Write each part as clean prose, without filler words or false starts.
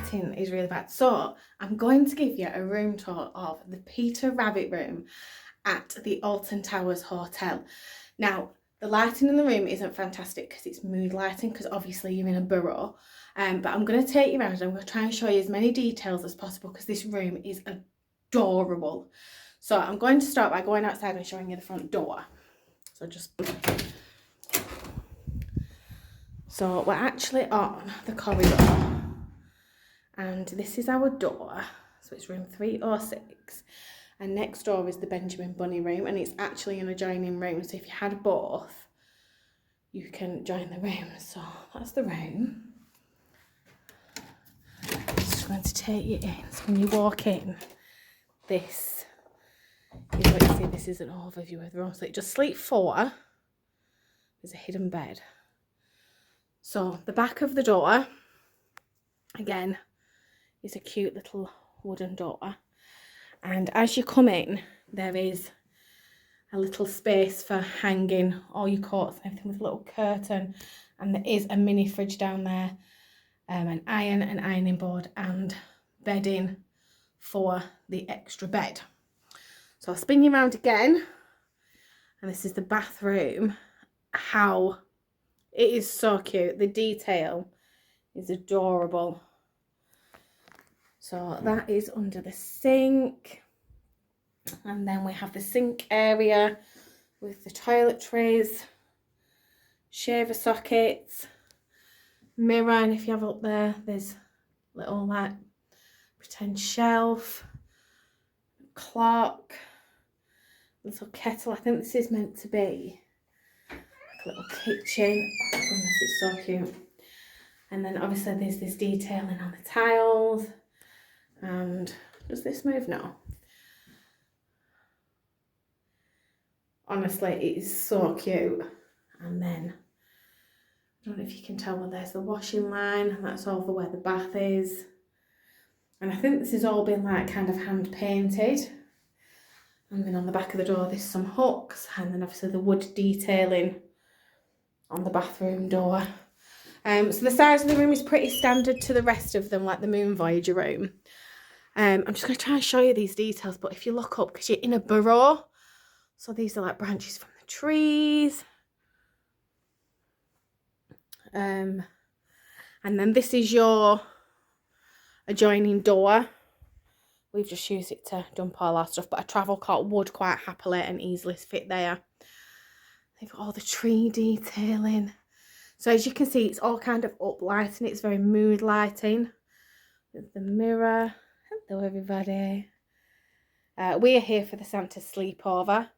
lighting is really bad. So I'm going to give you a room tour of the Peter Rabbit room at the Alton Towers Hotel. Now, the lighting in the room isn't fantastic because it's mood lighting, because obviously you're in a borough. But I'm going to take you around and I'm going to try and show you as many details as possible because this room is adorable. So I'm going to start by going outside and showing you the front door. So we're actually on the corridor, and this is our door. So it's room 306, and next door is the Benjamin Bunny room, and it's actually an adjoining room. So if you had both, you can join the room. So that's the room. Just going to take you in. So when you walk in, this is what you see. This is an overview of the room. So it just sleep 4. There's a hidden bed. So the back of the door, again, is a cute little wooden door. And as you come in, there is a little space for hanging all your coats and everything with a little curtain. And there is a mini fridge down there, an ironing board, and bedding for the extra bed. So I'll spin you around again. And this is the bathroom. It is so cute. The detail is adorable. So that is under the sink. And then we have the sink area with the toiletries, shaver sockets, mirror, and if you have up there, there's little like pretend shelf, clock, little kettle. I think this is meant to be like a little kitchen. Oh goodness, it's so cute. And then obviously there's this detailing on the tiles. And does this move? No. Honestly, it is so cute. And then I don't know if you can tell, but there's the washing line, and that's over where the bath is. And I think this has all been like kind of hand painted. And then on the back of the door there's some hooks, and then obviously the wood detailing on the bathroom door. So the size of the room is pretty standard to the rest of them, like the Moon Voyager room. I'm just going to try and show you these details, but if you look up, because you're in a burrow, so these are like branches from the trees. And then this is your adjoining door. We've just used it to dump all our stuff, but a travel cart would quite happily and easily fit there. They've got all the tree detailing. So as you can see, it's all kind of up lighting. It's very mood lighting. With the mirror. Hello everybody. We are here for the Santa Sleepover.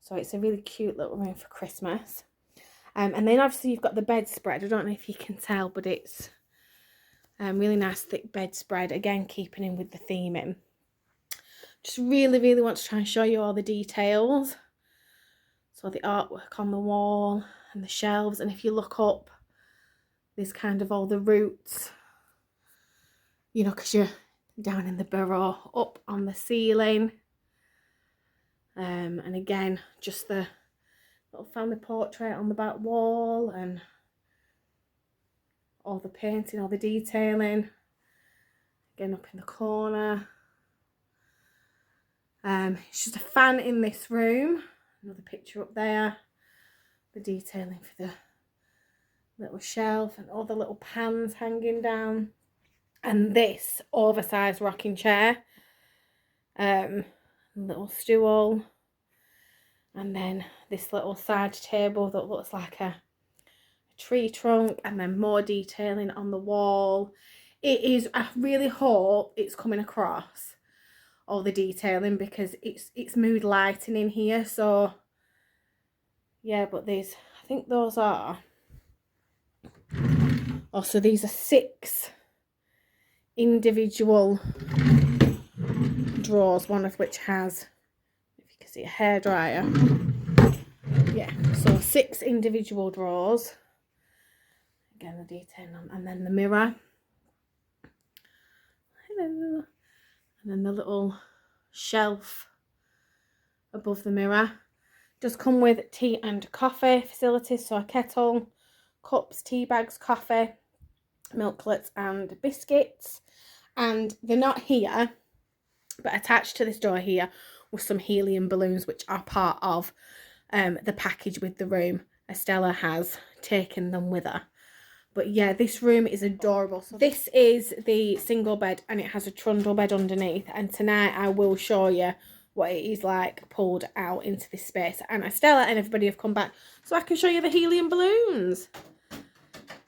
So it's a really cute little room for Christmas. And then obviously you've got the bedspread. I don't know if you can tell, but it's really nice thick bedspread. Again, keeping in with the theming. Just really, really want to try and show you all the details. So the artwork on the wall and the shelves. And if you look up, there's kind of all the roots. You know, because you're down in the burrow, up on the ceiling. And again, just the little family portrait on the back wall, and all the painting, all the detailing. Again, up in the corner. It's just a fan in this room. Another picture up there. The detailing for the little shelf and all the little pans hanging down. And this oversized rocking chair. Little stool. And then this little side table that looks like a tree trunk, and then more detailing on the wall. I really hope it's coming across, all the detailing, because it's mood lighting in here. So yeah, but these, I think those are, so these are 6 individual drawers, one of which has, if you can see, a hairdryer. Yeah, so 6 individual drawers. Again, the detailing on, and then the mirror. Hello. And then the little shelf above the mirror. Does come with tea and coffee facilities, so a kettle, cups, tea bags, coffee. milklets and biscuits. And they're not here, but attached to this door here was some helium balloons, which are part of the package with the room. Estella has taken them with her. But yeah, this room is adorable. So this is the single bed, and it has a trundle bed underneath. And tonight I will show you what it is like pulled out into this space. And Estella and everybody have come back so I can show you the helium balloons.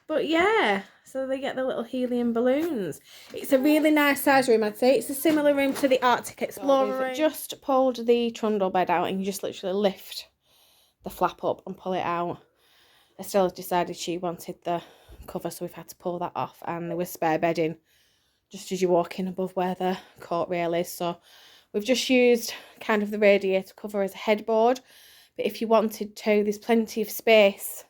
But yeah, so they get the little helium balloons. It's a really nice size room, I'd say. It's a similar room to the Arctic Explorer room. Just pulled the trundle bed out, and you just literally lift the flap up and pull it out. Estella decided she wanted the cover, so we've had to pull that off, and there was spare bedding just as you walk in above where the court rail is. So we've just used kind of the radiator cover as a headboard, but if you wanted to, there's plenty of space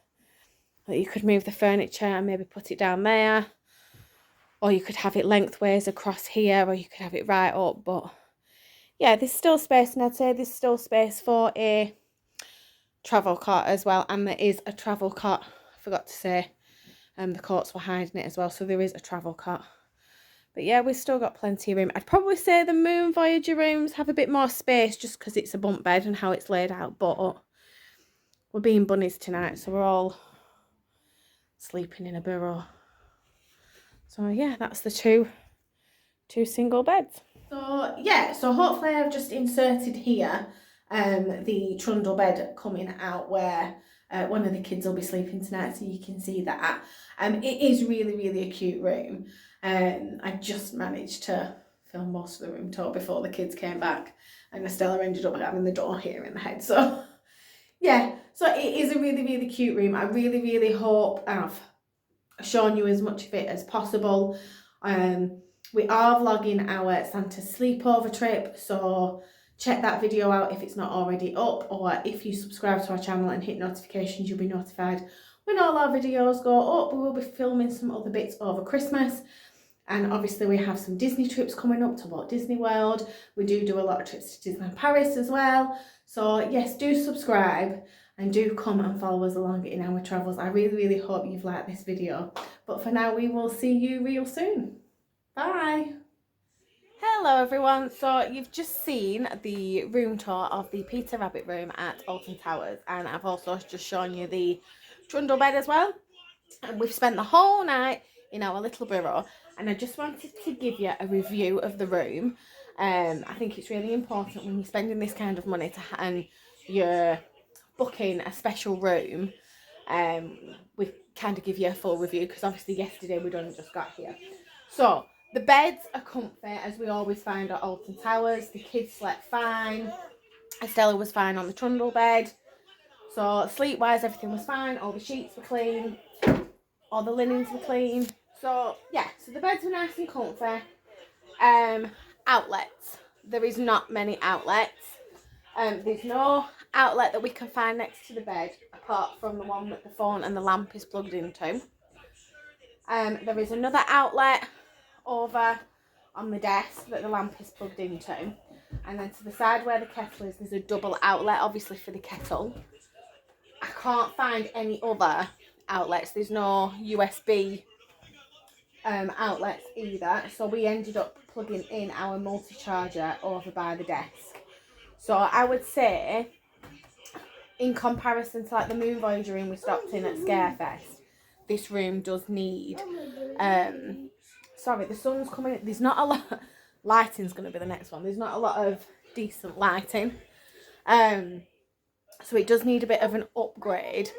that you could move the furniture and maybe put it down there, or you could have it lengthways across here, or you could have it right up. But yeah, there's still space, and I'd say there's still space for a travel cot as well. And there is a travel cot, I forgot to say, the courts were hiding it as well, so there is a travel cot. But yeah, we've still got plenty of room. I'd probably say the Moon Voyager rooms have a bit more space just because it's a bunk bed and how it's laid out, but we're being bunnies tonight, so we're all sleeping in a burrow. So yeah, that's the two single beds. So yeah, so hopefully I've just inserted here the trundle bed coming out where one of the kids will be sleeping tonight, so you can see that. It is really a cute room. I just managed to film most of the room tour before the kids came back, and Estella ended up having the door here in the head. So yeah, so it is a really cute room. I really hope I've shown you as much of it as possible. We are vlogging our Santa Sleepover trip, so check that video out if it's not already up, or if you subscribe to our channel and hit notifications, you'll be notified when all our videos go up. We will be filming some other bits over Christmas, and obviously we have some Disney trips coming up to Walt Disney World. We do a lot of trips to Disneyland Paris as well. So yes, do subscribe and do come and follow us along in our travels. I really hope you've liked this video. But for now, we will see you real soon. Bye. Hello everyone, so you've just seen the room tour of the Peter Rabbit room at Alton Towers, and I've also just shown you the trundle bed as well. And we've spent the whole night in our little burrow, and I just wanted to give you a review of the room. I think it's really important when you're spending this kind of money and you're booking a special room, we kind of give you a full review, because obviously yesterday we'd only just got here. So the beds are comfy, as we always find at Alton Towers. The kids slept fine. Estella was fine on the trundle bed. So sleep-wise, everything was fine. All the sheets were clean. All the linens were clean. So yeah, so the beds were nice and comfy. Outlets. There is not many outlets. There's no outlet that we can find next to the bed, apart from the one that the phone and the lamp is plugged into. There is another outlet over on the desk that the lamp is plugged into, and then to the side where the kettle is, there's a double outlet, obviously for the kettle. I can't find any other outlets. There's no USB outlets either, so we ended up plugging in our multi-charger over by the desk. So I would say, in comparison to like the Moon Voyager room we stopped in at Scarefest, this room does need sorry, the sun's coming in. There's not a lot. Lighting's going to be the next one. There's not a lot of decent lighting. So it does need a bit of an upgrade,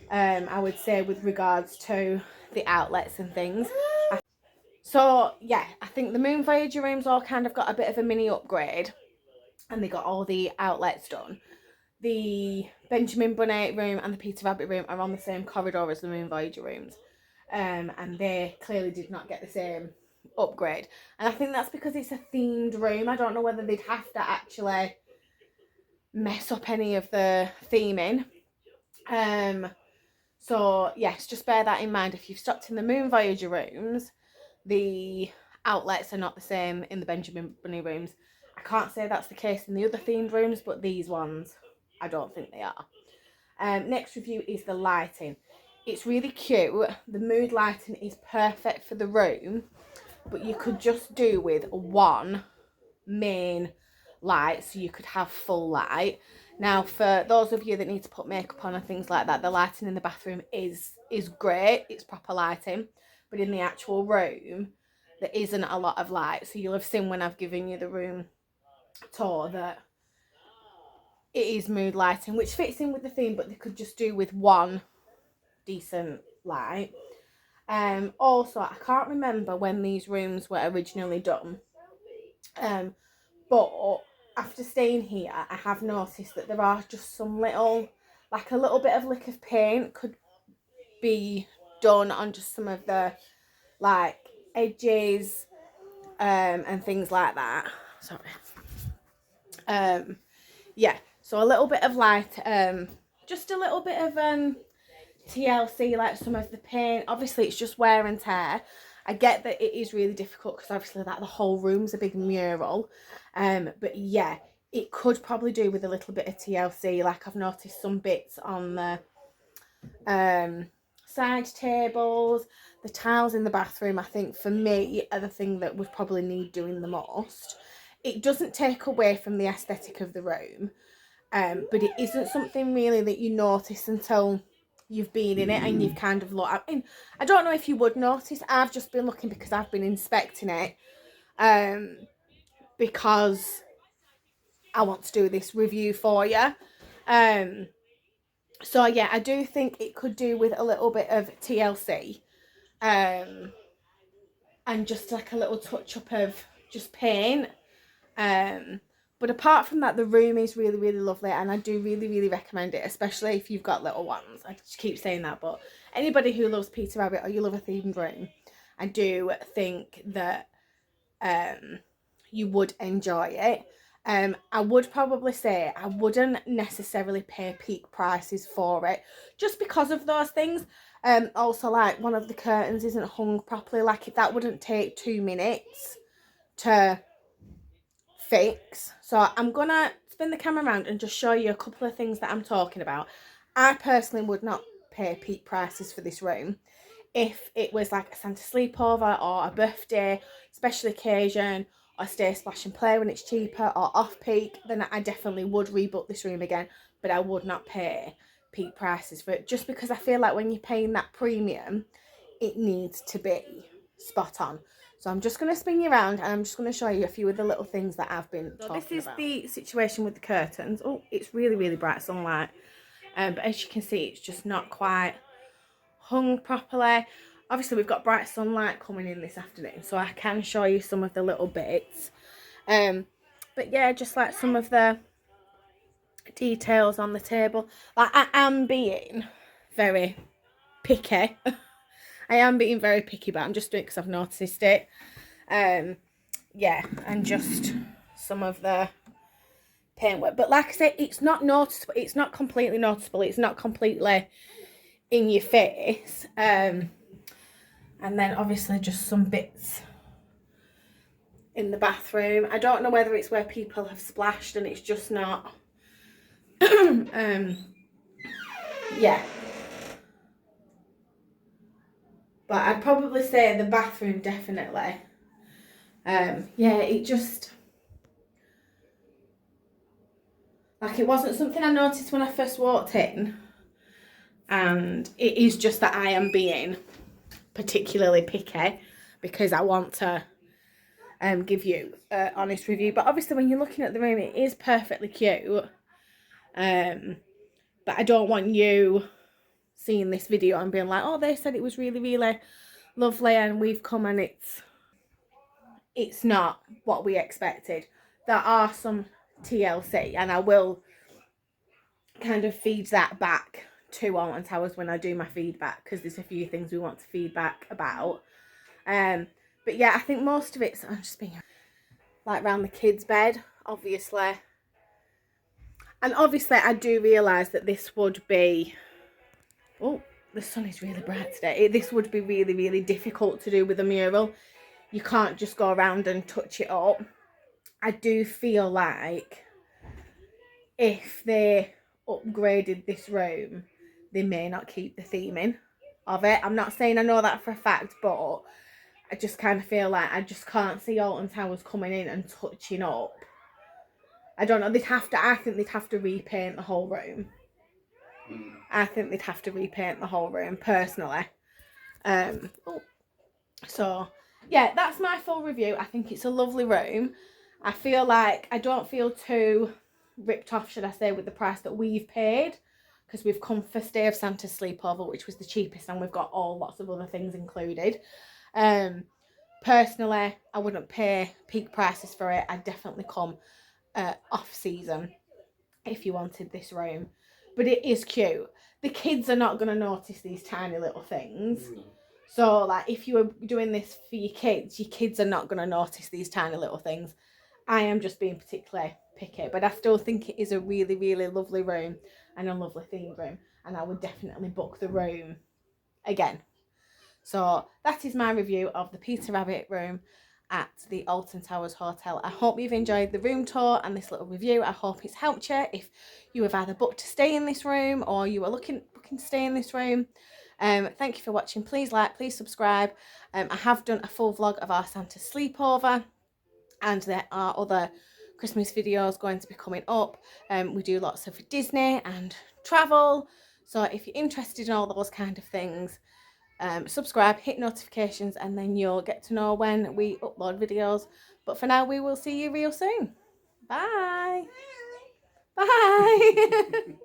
I would say, with regards to the outlets and things. So yeah, I think the Moon Voyager rooms all kind of got a bit of a mini upgrade, and they got all the outlets done. The Benjamin Bunny room and the Peter Rabbit room are on the same corridor as the Moon Voyager rooms. And they clearly did not get the same upgrade. And I think that's because it's a themed room. I don't know whether they'd have to actually mess up any of the theming. So yes, just bear that in mind. If you've stopped in the Moon Voyager rooms, the outlets are not the same in the Benjamin Bunny rooms. I can't say that's the case in the other themed rooms, but these ones, I don't think they are. Next review is the lighting. It's really cute. The mood lighting is perfect for the room, but you could just do with one main light, so you could have full light. Now, for those of you that need to put makeup on and things like that, the lighting in the bathroom is great. It's proper lighting. But in the actual room, there isn't a lot of light. So you'll have seen when I've given you the room tour that it is mood lighting, which fits in with the theme, but they could just do with one decent light. Also, I can't remember when these rooms were originally done. But after staying here, I have noticed that there are just some little, like a little bit of lick of paint could be done on just some of the like edges and things like that. Sorry. Yeah, so a little bit of light, just a little bit of TLC, like some of the paint. Obviously it's just wear and tear. I get that it is really difficult because obviously that the whole room's a big mural. But yeah, it could probably do with a little bit of TLC. Like I've noticed some bits on the side tables, the tiles in the bathroom, I think for me are the thing that would probably need doing the most. It doesn't take away from the aesthetic of the room, but it isn't something really that you notice until you've been in it and you've kind of looked. I don't know if you would notice. I've just been looking because I've been inspecting it, because I want to do this review for you. So yeah, I do think it could do with a little bit of TLC, and just like a little touch up of just paint. But apart from that, the room is really, really lovely, and I do really, really recommend it, especially if you've got little ones. I just keep saying that, but anybody who loves Peter Rabbit or you love a themed room, I do think that you would enjoy it. I would probably say I wouldn't necessarily pay peak prices for it, just because of those things. Also, like one of the curtains isn't hung properly. Like that wouldn't take 2 minutes to fix. So I'm gonna spin the camera around and just show you a couple of things that I'm talking about. I personally would not pay peak prices for this room. If it was like a Santa Sleepover or a birthday, special occasion, or stay splash and play when it's cheaper, or off peak, then I definitely would rebook this room again. But I would not pay peak prices for it, just because I feel like when you're paying that premium, it needs to be spot on. So I'm just going to spin you around and I'm just going to show you a few of the little things that I've been talking about. This is the situation with the curtains. Oh, it's really, really bright sunlight. But as you can see, it's just not quite hung properly. Obviously, we've got bright sunlight coming in this afternoon, so I can show you some of the little bits. But yeah, just like some of the details on the table. Like I am being very picky. I am being very picky, but I'm just doing it because I've noticed it. Yeah, and just some of the paintwork. But like I said, it's not noticeable. It's not completely noticeable. It's not completely in your face. And then obviously just some bits in the bathroom. I don't know whether it's where people have splashed and it's just not. Yeah. But I'd probably say the bathroom definitely. Yeah, it just, like, it wasn't something I noticed when I first walked in, and it is just that I am being particularly picky because I want to give you an honest review. But obviously when you're looking at the room, it is perfectly cute, but I don't want you seeing this video and being like, oh, they said it was really, really lovely and we've come and it's not what we expected. There are some TLC, and I will kind of feed that back to Alton Towers when I do my feedback, because there's a few things we want to feedback about. But yeah, I think most of it's, I'm just being like around the kids' bed, obviously. And obviously I do realise that this would be, oh, the sun is really bright today. This would be really, really difficult to do with a mural. You can't just go around and touch it up. I do feel like if they upgraded this room, they may not keep the theme in. of it. I'm not saying I know that for a fact, but I just kind of feel like I just can't see Alton Towers coming in and touching up. I don't know, I think they'd have to repaint the whole room. I think they'd have to repaint the whole room, personally. So, yeah, that's my full review. I think it's a lovely room. I feel like I don't feel too ripped off, should I say, with the price that we've paid, because we've come for Stay of Santa Sleepover, which was the cheapest, and we've got lots of other things included. Personally, I wouldn't pay peak prices for it. I'd definitely come off season if you wanted this room. But it is cute. The kids are not going to notice these tiny little things. So, like, if you were doing this for your kids are not going to notice these tiny little things. I am just being particularly picky, but I still think it is a really, really lovely room and a lovely themed room, and I would definitely book the room again. So that is my review of the Peter Rabbit room at the Alton Towers Hotel. I hope you've enjoyed the room tour and this little review. I hope it's helped you if you have either booked to stay in this room or you are looking to stay in this room. Thank you for watching. Please like, please subscribe. I have done a full vlog of our Santa Sleepover, and there are other Christmas videos going to be coming up. We do lots of Disney and travel, so if you're interested in all those kind of things, subscribe, hit notifications, and then you'll get to know when we upload videos. But for now, we will see you real soon. Bye. Bye.